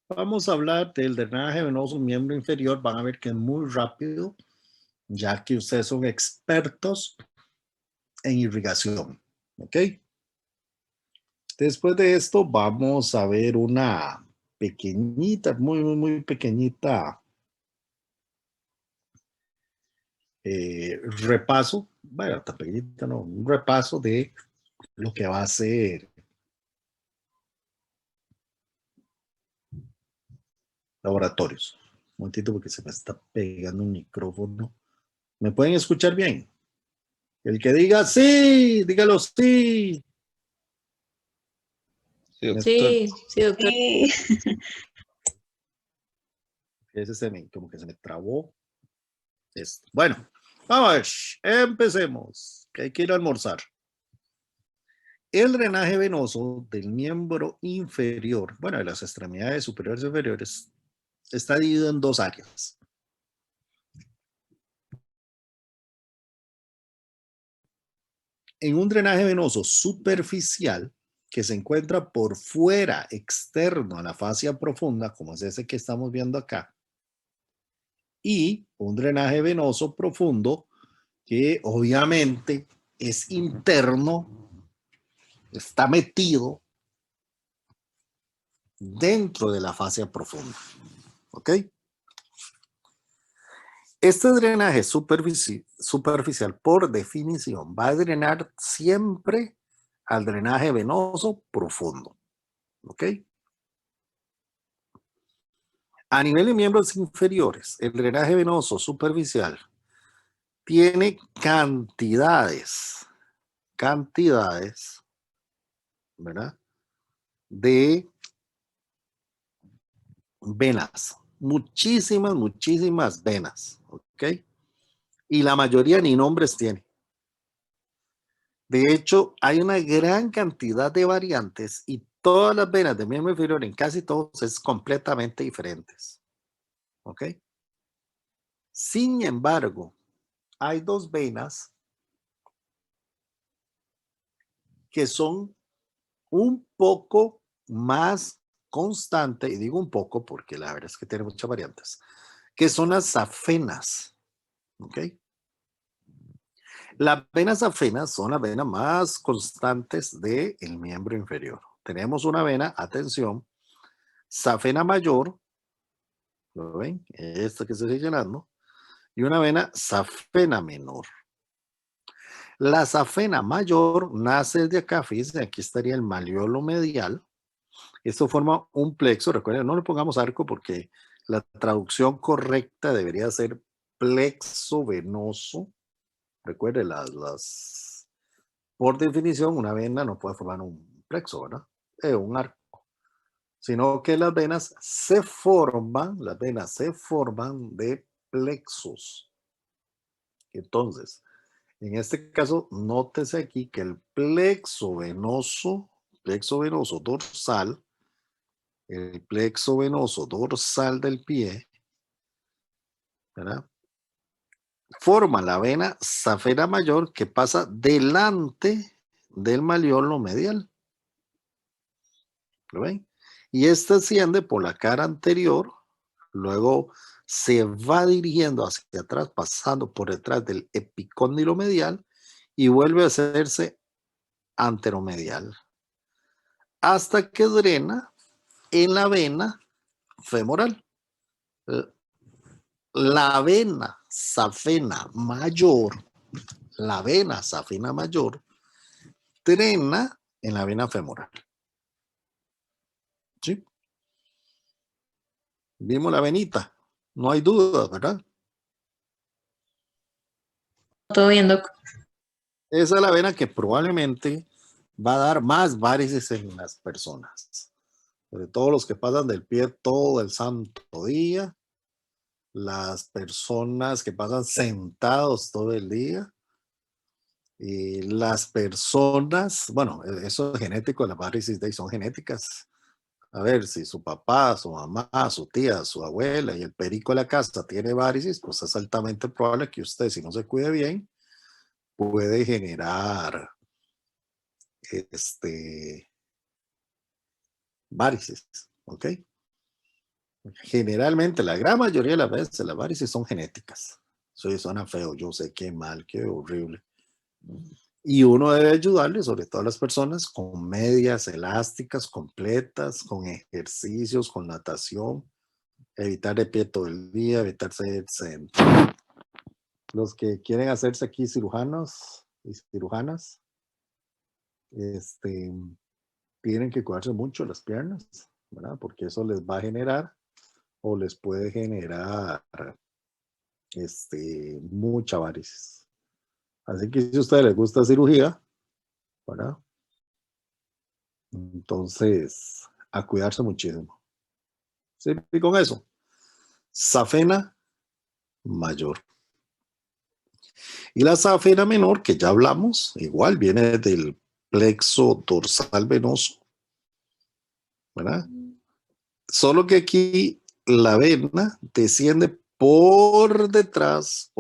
Vamos a hablar del drenaje venoso miembro inferior. Van a ver que es muy rápido, ya que ustedes son expertos en irrigación. ¿Ok? Después de esto vamos a ver una pequeñita, muy pequeñita repaso. Bueno, tan pequeñita no, un repaso de lo que va a ser laboratorios. Un momentito porque se me está pegando un micrófono. ¿Me pueden escuchar bien? El que diga sí, dígalo sí. Sí, doctor. Sí, doctor. Ese como que se me trabó. Esto. Bueno, vamos, empecemos, que hay que ir a almorzar. El drenaje venoso del miembro inferior, bueno, de las extremidades superiores y inferiores, está dividido en dos áreas. En un drenaje venoso superficial, que se encuentra por fuera, externo a la fascia profunda, como es ese que estamos viendo acá, y un drenaje venoso profundo, que obviamente es interno, está metido dentro de la fascia profunda. ¿Ok? Este drenaje superficial, por definición, va a drenar siempre al drenaje venoso profundo. ¿Ok? A nivel de miembros inferiores, el drenaje venoso superficial tiene cantidades, ¿verdad? De venas, muchísimas venas, ¿ok? Y la mayoría ni nombres tiene. De hecho, hay una gran cantidad de variantes y todas las venas de miembro inferior en casi todos es completamente diferentes, ¿ok? Sin embargo, hay dos venas que son un poco más constantes, y digo un poco porque la verdad es que tiene muchas variantes, que son las safenas, ¿ok? Las venas safenas son las venas más constantes del miembro inferior. Tenemos una vena, atención, safena mayor, ¿lo ven? Esta que estoy señalando, y una vena safena menor. La safena mayor nace de acá, fíjense, aquí estaría el maleolo medial. Esto forma un plexo, recuerden, no le pongamos arco porque la traducción correcta debería ser plexo venoso. Recuerde, por definición, una vena no puede formar un plexo, ¿verdad? Un arco. Sino que las venas se forman de plexos. Entonces, en este caso, nótese aquí que el plexo venoso dorsal, el plexo venoso dorsal del pie, ¿verdad? Forma la vena safena mayor que pasa delante del maleolo medial. ¿Lo ven? Y esta asciende por la cara anterior, luego se va dirigiendo hacia atrás, pasando por detrás del epicóndilo medial y vuelve a hacerse anteromedial, hasta que drena en la vena femoral. La vena safena mayor, drena en la vena femoral. ¿Sí? Vimos la venita, no hay duda, ¿verdad? Todo bien, doc. Esa es la vena que probablemente va a dar más varices en las personas. Sobre todo los que pasan del pie todo el santo día, las personas que pasan sentados todo el día, y las personas, bueno, eso es genético, las varices de ahí son genéticas. A ver, si su papá, su mamá, su tía, su abuela y el perico de la casa tiene varices, pues es altamente probable que usted, si no se cuide bien, puede generar varices, ¿ok? Generalmente, la gran mayoría de las veces, las varices son genéticas. Eso suena feo, yo sé, qué mal, qué horrible. Y uno debe ayudarle, sobre todo a las personas, con medias elásticas completas, con ejercicios, con natación, evitar de pie todo el día, evitar ser sedentario. Los que quieren hacerse aquí cirujanos y cirujanas, este, tienen que cuidarse mucho las piernas, ¿verdad? Porque eso les va a generar o les puede generar mucha varices. Así que si a ustedes les gusta cirugía, ¿verdad? Entonces, a cuidarse muchísimo. ¿Sí? Y con eso, safena mayor. Y la safena menor, que ya hablamos, igual viene del plexo dorsal venoso, ¿verdad? Solo que aquí la vena desciende por detrás,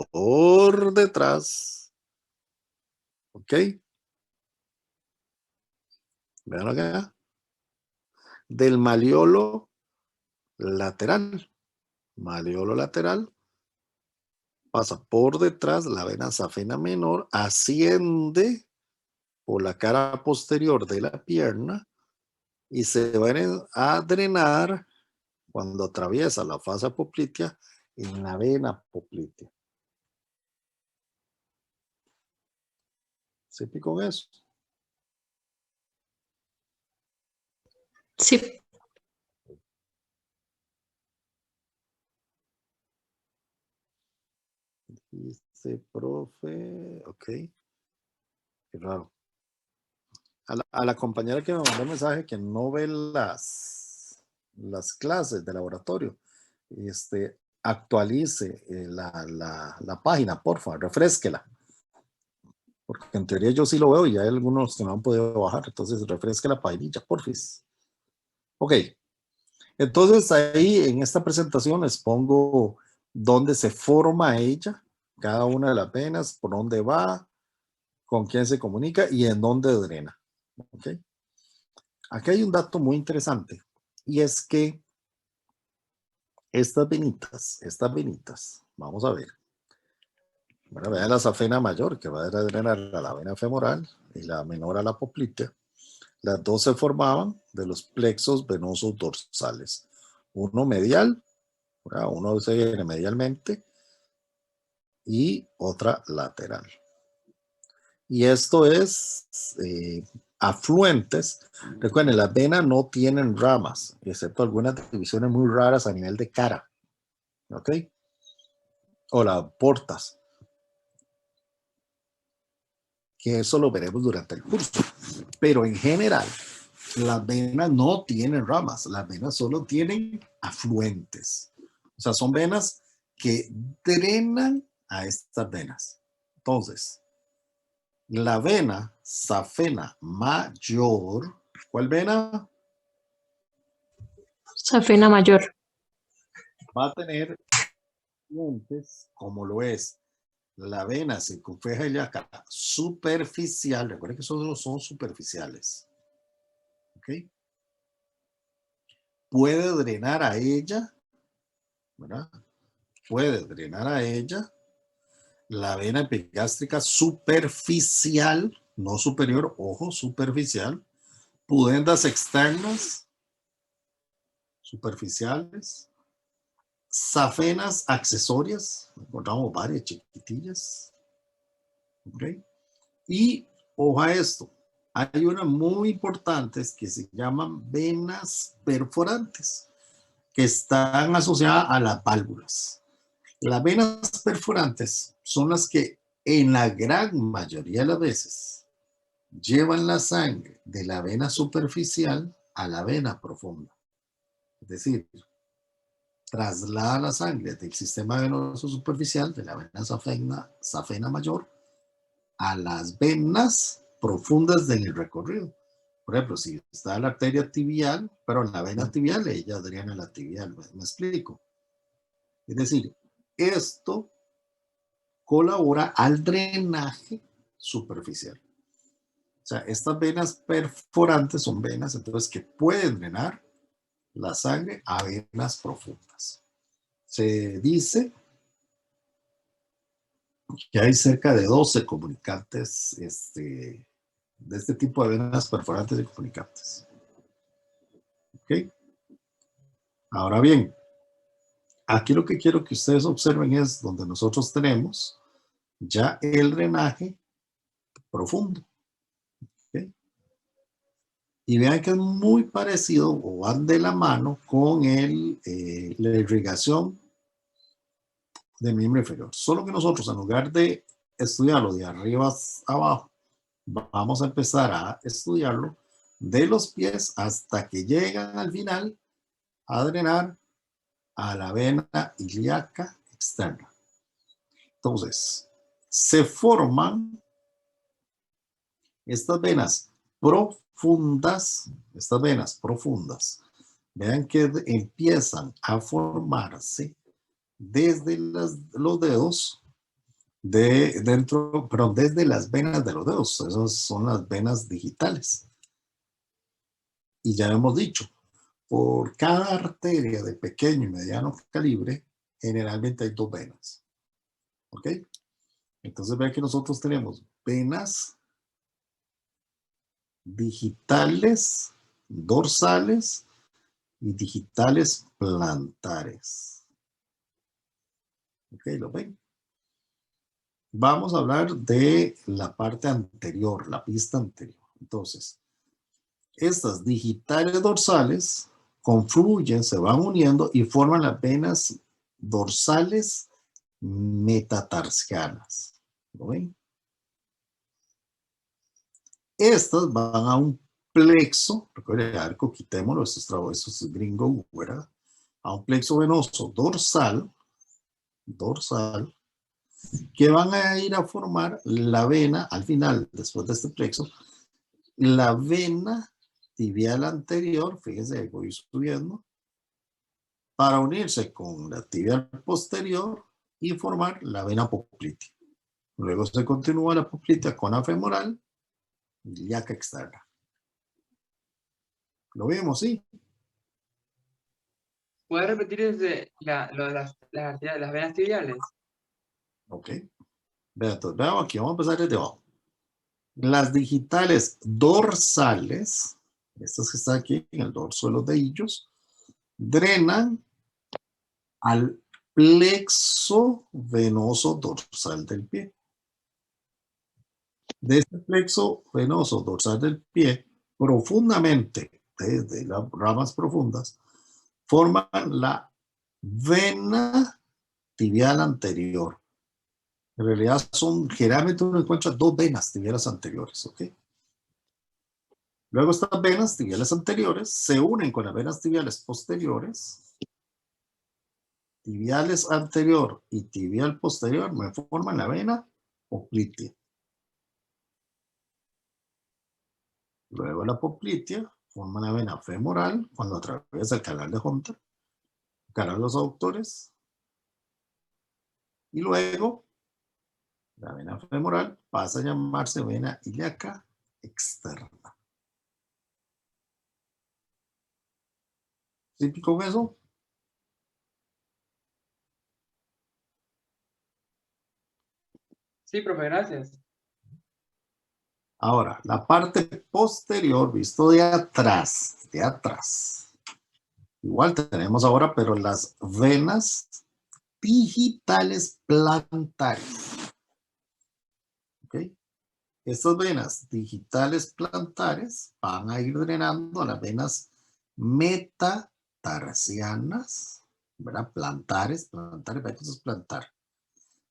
¿ok? Vean acá, del maleolo lateral. Maleolo lateral pasa por detrás, la vena safena menor asciende por la cara posterior de la pierna y se va a drenar cuando atraviesa la fascia poplitea en la vena poplitea. ¿Sí con eso? Sí. Dice, profe, ok, qué raro. A la compañera que me mandó el mensaje que no ve las clases de laboratorio, actualice la página, porfa, refresquela. Porque en teoría yo sí lo veo y hay algunos que no han podido bajar, entonces refresque la paginilla, porfis. Ok, entonces ahí en esta presentación les pongo dónde se forma ella, cada una de las venas, por dónde va, con quién se comunica y en dónde drena. ¿Ok? Aquí hay un dato muy interesante y es que estas venitas, vamos a ver. Bueno, vean la safena mayor que va a drenar a la vena femoral y la menor a la poplitea. Las dos se formaban de los plexos venosos dorsales. Uno medial, ¿verdad? Uno se viene medialmente y otra lateral. Y esto es afluentes. Recuerden, las venas no tienen ramas, excepto algunas divisiones muy raras a nivel de cara. ¿Ok? O las portas. Que eso lo veremos durante el curso. Pero en general, las venas no tienen ramas. Las venas solo tienen afluentes. O sea, son venas que drenan a estas venas. Entonces, la vena safena mayor, ¿cuál vena? Safena mayor. Va a tener dientes como lo es la vena circunfleja ilíaca superficial. Recuerden que solo son superficiales. ¿Ok? Puede drenar a ella, ¿verdad? Puede drenar a ella la vena epigástrica superficial, no superior, ojo, superficial, pudendas externas, superficiales, safenas accesorias, encontramos varias chiquitillas, ¿ok? Y ojo a esto, hay unas muy importantes que se llaman venas perforantes, que están asociadas a las válvulas. Las venas perforantes son las que en la gran mayoría de las veces llevan la sangre de la vena superficial a la vena profunda. Es decir, traslada la sangre del sistema venoso superficial de la vena safena mayor a las venas profundas del recorrido. Por ejemplo, si está la arteria tibial, pero en la vena tibial, ella drena la tibial, me explico. Es decir, esto colabora al drenaje superficial. O sea, estas venas perforantes son venas entonces que pueden drenar la sangre a venas profundas. Se dice que hay cerca de 12 comunicantes de este tipo de venas perforantes y comunicantes. ¿Ok? Ahora bien, aquí lo que quiero que ustedes observen es donde nosotros tenemos ya el drenaje profundo. ¿Okay? Y vean que es muy parecido o van de la mano con la irrigación del miembro inferior. Solo que nosotros, en lugar de estudiarlo de arriba a abajo, vamos a empezar a estudiarlo de los pies hasta que llegan al final a drenar a la vena ilíaca externa. Entonces, se forman estas venas profundas, vean que empiezan a formarse desde los dedos, desde las venas de los dedos. Esas son las venas digitales. Y ya hemos dicho, por cada arteria de pequeño y mediano calibre, generalmente hay 2 venas. ¿Ok? Entonces vean que nosotros tenemos venas digitales dorsales y digitales plantares. ¿Ok? ¿Lo ven? Vamos a hablar de la parte anterior, la pista anterior. Entonces, estas digitales dorsales confluyen, se van uniendo y forman las venas dorsales metatarsianas. ¿Lo ven? Estas van a un plexo, recuerden, arco, quitémoslo, esto es gringo, ¿verdad? A un plexo venoso dorsal, que van a ir a formar la vena, al final, después de este plexo, la vena tibial anterior, fíjense, voy subiendo, para unirse con la tibial posterior y formar la vena poplitea. Luego se continúa la poplitea con la femoral y ilíaca externa. ¿Lo vemos? Sí. ¿Puedes repetir desde lo de las venas tibiales? Ok. Veamos aquí, vamos a empezar desde abajo. Las digitales dorsales, estas que están aquí en el dorso de los dedillos, drenan al plexo venoso dorsal del pie. De este plexo venoso dorsal del pie, profundamente, desde las ramas profundas, forman la vena tibial anterior. En realidad generalmente uno encuentra 2 venas tibiales anteriores, ¿ok? Luego estas venas tibiales anteriores se unen con las venas tibiales posteriores. Tibiales anterior y tibial posterior me forman la vena poplitea. Luego la poplitea forma la vena femoral cuando atraviesa el canal de Hunter, el canal de los aductores. Y luego la vena femoral pasa a llamarse vena ilíaca externa. ¿Sí con eso? Sí, profe, gracias. Ahora, la parte posterior, visto de atrás. Igual tenemos ahora, pero las venas digitales plantares. ¿Ok? Estas venas digitales plantares van a ir drenando a las venas metatarsianas, ¿verdad? Plantares, vean que eso es plantar.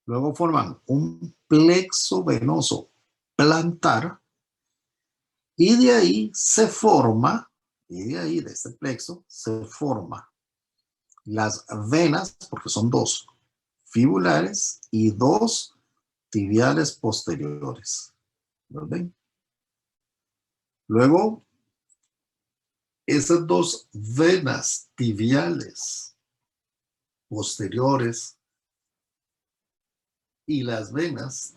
Luego forman un plexo venoso plantar y de ahí se forma, de este plexo, se forma las venas, porque son 2 fibulares y 2 tibiales posteriores. ¿Lo ven? Luego, esas 2 venas tibiales posteriores y las venas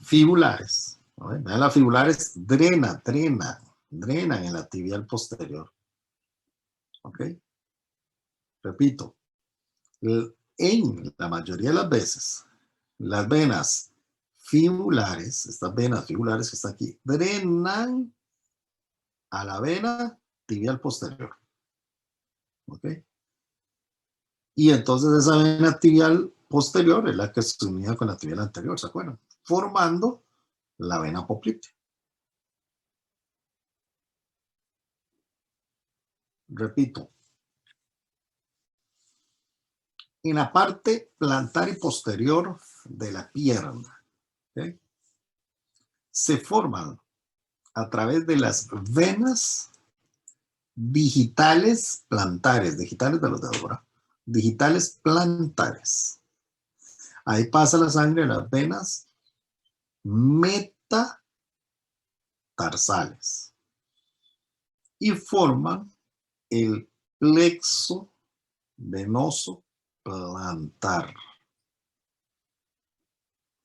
fibulares, ¿No? Vean, las fibulares drenan en la tibial posterior. ¿Ok? Repito, en la mayoría de las veces, las venas fibulares, estas venas fibulares que están aquí, drenan a la vena tibial posterior. ¿Ok? Y entonces esa vena tibial posterior es la que se unía con la tibial anterior, ¿se acuerdan? Formando la vena poplitea. Repito, en la parte plantar y posterior de la pierna, ¿okay? Se forman a través de las venas digitales plantares, digitales de los dedos, ¿verdad? Digitales plantares. Ahí pasa la sangre en las venas metatarsales y forman el plexo venoso plantar.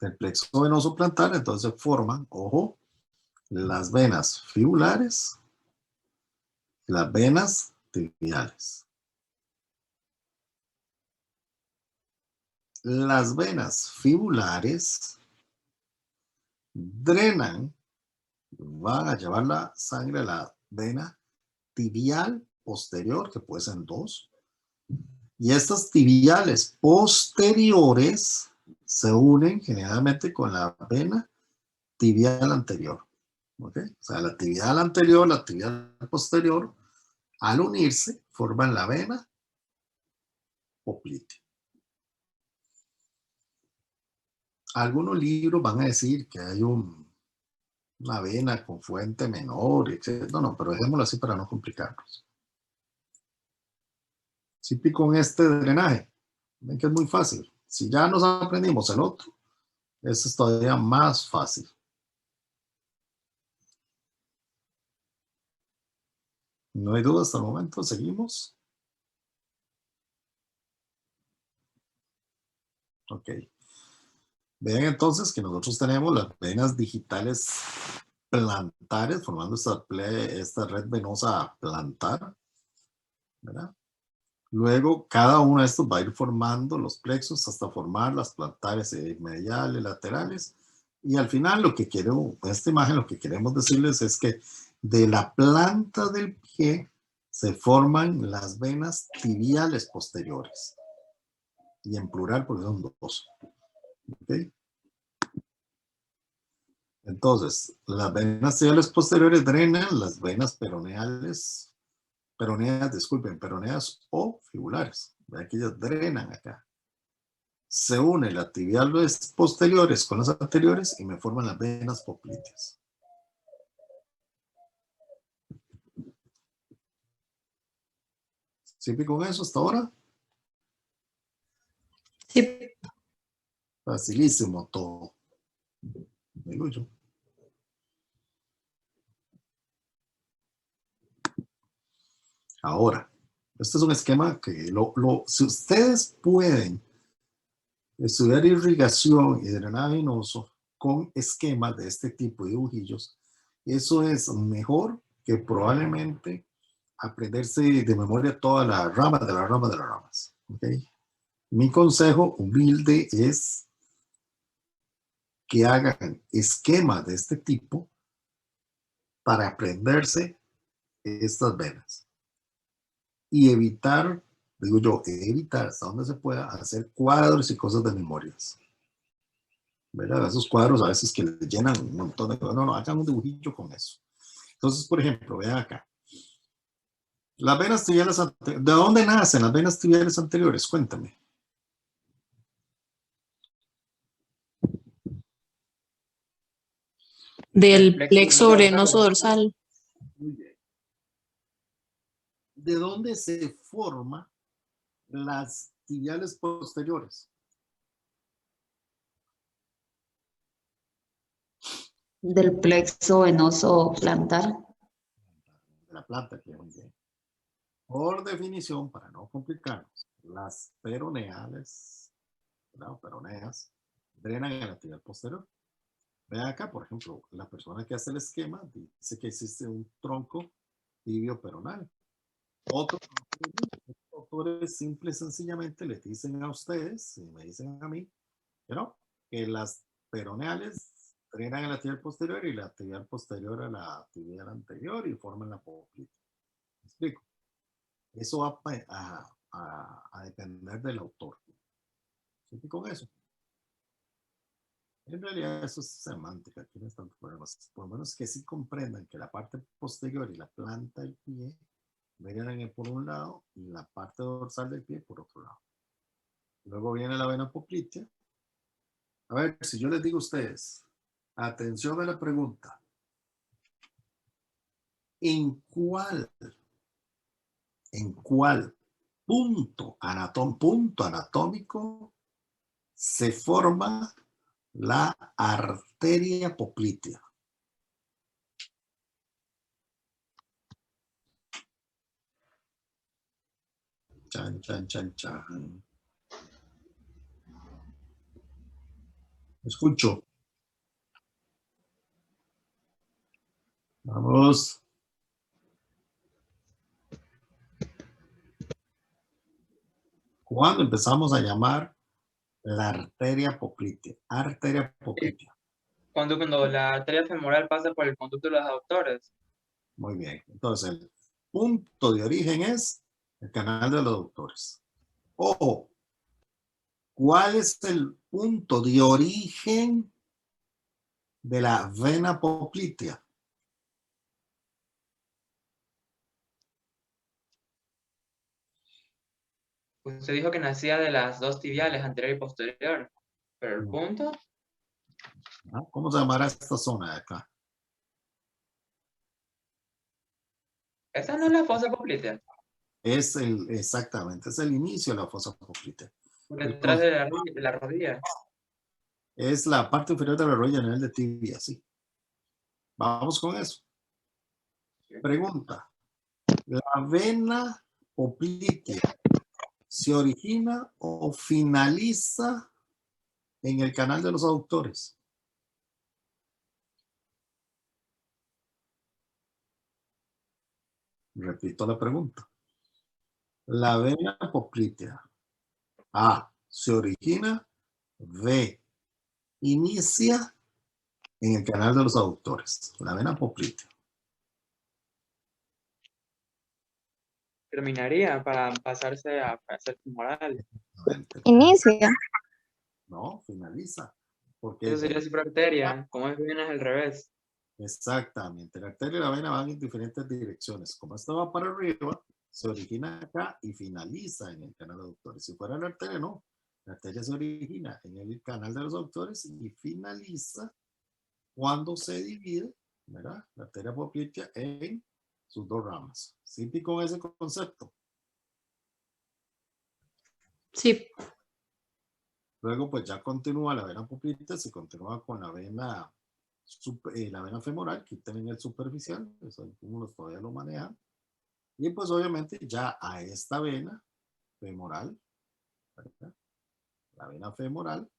El plexo venoso plantar entonces forman, ojo, las venas fibulares y las venas tibiales. Las venas fibulares drenan, van a llevar la sangre a la vena tibial posterior, que puede ser 2, y estas tibiales posteriores se unen generalmente con la vena tibial anterior. ¿Okay? O sea, la tibial anterior, la tibial posterior, al unirse, forman la vena poplitea. Algunos libros van a decir que hay una vena con fuente menor, etc. No, pero dejémoslo así para no complicarnos. Siempre con este drenaje, ven que es muy fácil. Si ya nos aprendimos el otro, este es todavía más fácil. No hay duda hasta el momento, seguimos. Ok. Vean entonces que nosotros tenemos las venas digitales plantares, formando esta red venosa plantar, ¿verdad? Luego, cada uno de estos va a ir formando los plexos hasta formar las plantares mediales, laterales. Y al final, lo que quiero, en esta imagen, lo que queremos decirles es que de la planta del pie se forman las venas tibiales posteriores. Y en plural, porque son 2. ¿Okay? Entonces, las venas tibiales posteriores drenan las venas peroneas o fibulares. Vean que ellas drenan acá. Se une las tibiales posteriores con las anteriores y me forman las venas popliteas. ¿Siempre con eso hasta ahora? Sí. Facilísimo todo. Digo yo. Ahora, este es un esquema que si ustedes pueden estudiar irrigación y drenaje venoso con esquemas de este tipo de dibujillos, eso es mejor que probablemente aprenderse de memoria toda la rama de las ramas de las ramas. ¿Okay? Mi consejo humilde es que hagan esquemas de este tipo para aprenderse estas venas y evitar, digo yo, evitar hasta donde se pueda hacer cuadros y cosas de memorias. ¿Verdad? Esos cuadros a veces que le llenan un montón de cosas. No, hagan un dibujillo con eso. Entonces, por ejemplo, vean acá. Las venas tibiales anteriores. ¿De dónde nacen las venas tibiales anteriores? Cuéntame. Del plexo venoso dorsal. Muy bien. ¿De dónde se forman las tibiales posteriores? Del plexo venoso plantar. De la planta, que muy bien. Por definición, para no complicarnos, las peroneales, ¿verdad? Peroneas, drenan en la tibial posterior. Vean acá, por ejemplo, la persona que hace el esquema dice que existe un tronco tibio peronal. Otros autores simple y sencillamente les dicen a ustedes, y me dicen a mí, ¿no?, que las peroneales drenan en la tibial posterior y la tibial posterior a la tibial anterior y forman la poplita. ¿Me explico? Eso va a depender del autor. ¿Sí? Con eso. En realidad eso es semántica, aquí no es tanto problema. Por lo menos que sí comprendan que la parte posterior y la planta del pie venían por un lado y la parte dorsal del pie por otro lado. Luego viene la vena poplitea. A ver, si yo les digo a ustedes, atención a la pregunta, ¿en cuál punto anatómico se forma la arteria poplitea? Chan, chan, chan, chan. Escucho. Vamos. ¿Cuándo empezamos a llamar la arteria poplitea? Arteria poplitea. Cuando la arteria femoral pasa por el conducto de los aductores. Muy bien. Entonces, el punto de origen es el canal de los aductores. Ojo, ¿cuál es el punto de origen de la vena poplitea? Usted dijo que nacía de las dos tibiales, anterior y posterior. Pero el punto. ¿Cómo se llamará esta zona de acá? Esa no es la fosa poplitea. Exactamente, es el inicio de la fosa poplitea. Detrás de la rodilla. Es la parte inferior de la rodilla a nivel de tibia, sí. Vamos con eso. Pregunta. ¿La vena poplitea se origina o finaliza en el canal de los aductores? Repito la pregunta. La vena poplitea, A, se origina, B, inicia en el canal de los aductores. La vena poplitea. Terminaría para pasarse a hacer femoral. Inicia. No, finaliza. Porque Eso sería supraarteria, como es vena es al revés. exactamente, la arteria y la vena van en diferentes direcciones. Como esta va para arriba, se origina acá y finaliza en el canal de aductores. Si fuera la arteria, no. La arteria se origina en el canal de los aductores y finaliza cuando se divide, ¿verdad?, la arteria poplitea en sus dos ramas. ¿Sí? Con ese concepto. Sí. Luego, pues ya continúa la vena poplitea, se continúa con la vena femoral, que tienen el superficial, eso algunos todavía lo manejan. Y pues obviamente ya a esta vena femoral, ¿verdad?, la vena femoral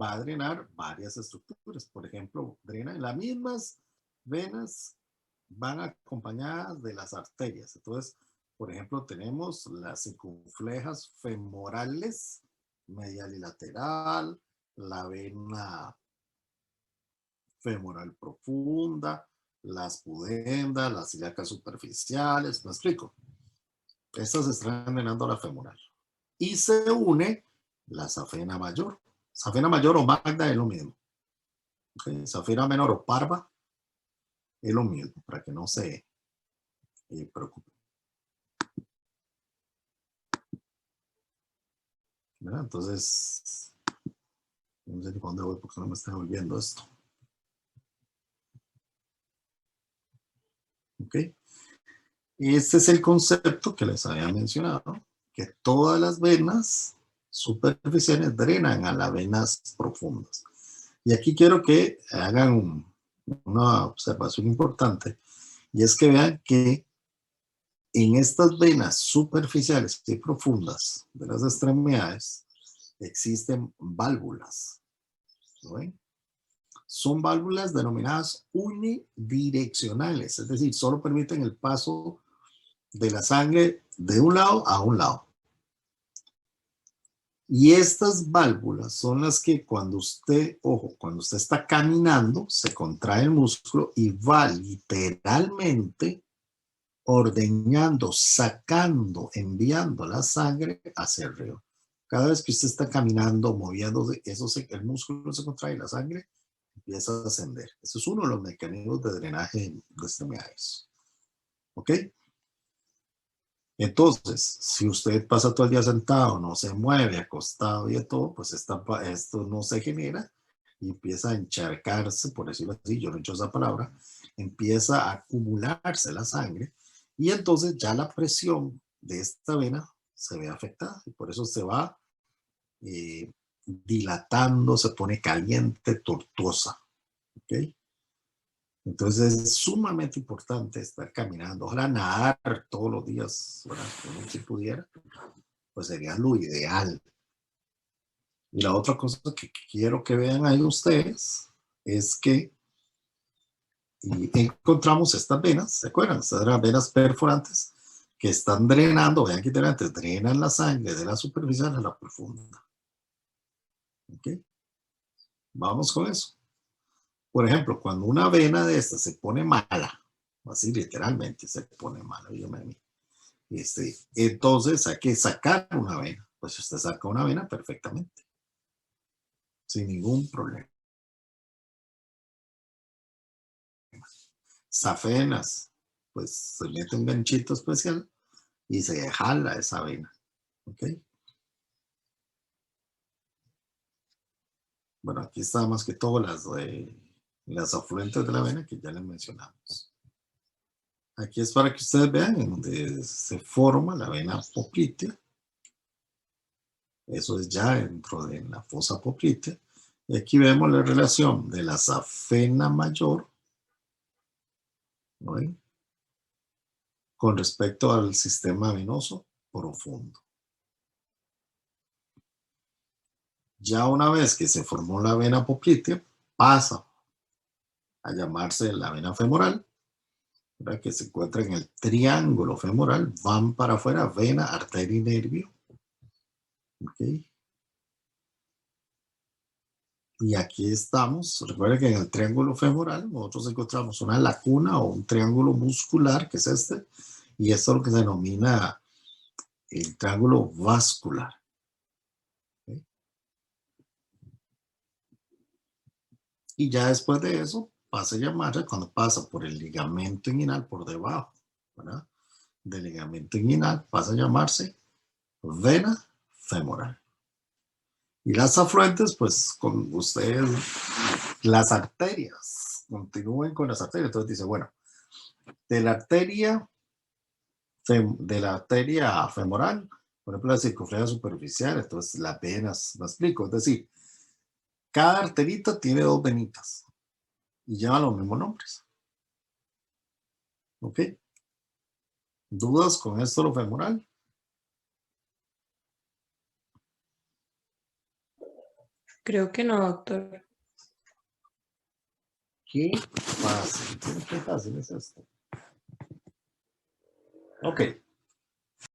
va a drenar varias estructuras. Por ejemplo, drenan las mismas venas, van acompañadas de las arterias. Entonces, por ejemplo, tenemos las circunflejas femorales, medial y lateral, la vena femoral profunda, las pudendas, las ilíacas superficiales. ¿Me explico? Estas están drenando la femoral. Y se une la safena mayor. Safena mayor o magna es lo mismo. ¿Okay? Safena menor o parva es lo mismo, para que no se preocupen. ¿Verdad? Entonces, no sé ni para dónde voy porque no me está volviendo esto. ¿Ok? Este es el concepto que les había mencionado, que todas las venas superficiales drenan a las venas profundas. Y aquí quiero que hagan una observación importante, y es que vean que en estas venas superficiales y profundas de las extremidades existen válvulas. ¿No ven? son válvulas denominadas unidireccionales, es decir, solo permiten el paso de la sangre de un lado a un lado. Y estas válvulas son las que cuando usted, ojo, cuando usted está caminando, se contrae el músculo y va literalmente ordeñando, sacando, enviando la sangre hacia el río. Cada vez que usted está caminando, moviéndose, el músculo se contrae y la sangre empieza a ascender. Eso es uno de los mecanismos de drenaje de extremidades. ¿Ok? Entonces, si usted pasa todo el día sentado, no se mueve, acostado y de todo, pues esto no se genera y empieza a encharcarse, por decirlo así, yo no he hecho esa palabra, empieza a acumularse la sangre y entonces ya la presión de esta vena se ve afectada y por eso se va dilatando, se pone caliente, tortuosa. ¿Ok? Entonces es sumamente importante estar caminando. Ojalá nadar todos los días, si pudiera, pues sería lo ideal. Y la otra cosa que quiero que vean ahí ustedes es que encontramos estas venas, ¿se acuerdan? Estas eran venas perforantes que están drenando, vean que antes drenan la sangre de la superficial a la profunda. ¿Ok? Vamos con eso. Por ejemplo, cuando una vena de estas se pone mala, así literalmente se pone mala, entonces hay que sacar una vena. Pues usted saca una vena perfectamente, sin ningún problema. Safenas, pues se mete un ganchito especial y se jala esa vena. ¿Ok? Bueno, aquí está más que todo las afluentes de la vena que ya les mencionamos. Aquí es para que ustedes vean en donde se forma la vena poplitea. Eso es ya dentro de la fosa poplitea. Y aquí vemos la relación de la safena mayor, ¿no? Con respecto al sistema venoso profundo. Ya una vez que se formó la vena poplitea, pasa a llamarse la vena femoral, ¿verdad? Que se encuentra en el triángulo femoral, van para afuera, vena, arteria y nervio. ¿Ok? Y aquí estamos, recuerden que en el triángulo femoral nosotros encontramos una lacuna o un triángulo muscular, que es este, y esto es lo que se denomina el triángulo vascular. ¿Okay? Y ya después de eso pasa a llamarse, cuando pasa por el ligamento inguinal por debajo, ¿verdad? Del ligamento inguinal pasa a llamarse vena femoral. Y las afluentes, pues con ustedes, las arterias, continúen con las arterias. Entonces dice, bueno, de la arteria femoral, por ejemplo, la circunferencia superficial, entonces las venas, me explico, es decir, cada arterita tiene dos venitas y llevan los mismos nombres. ¿Ok? ¿Dudas con esto lo femoral? Creo que no, doctor. Qué fácil, qué fácil es esto. Ok.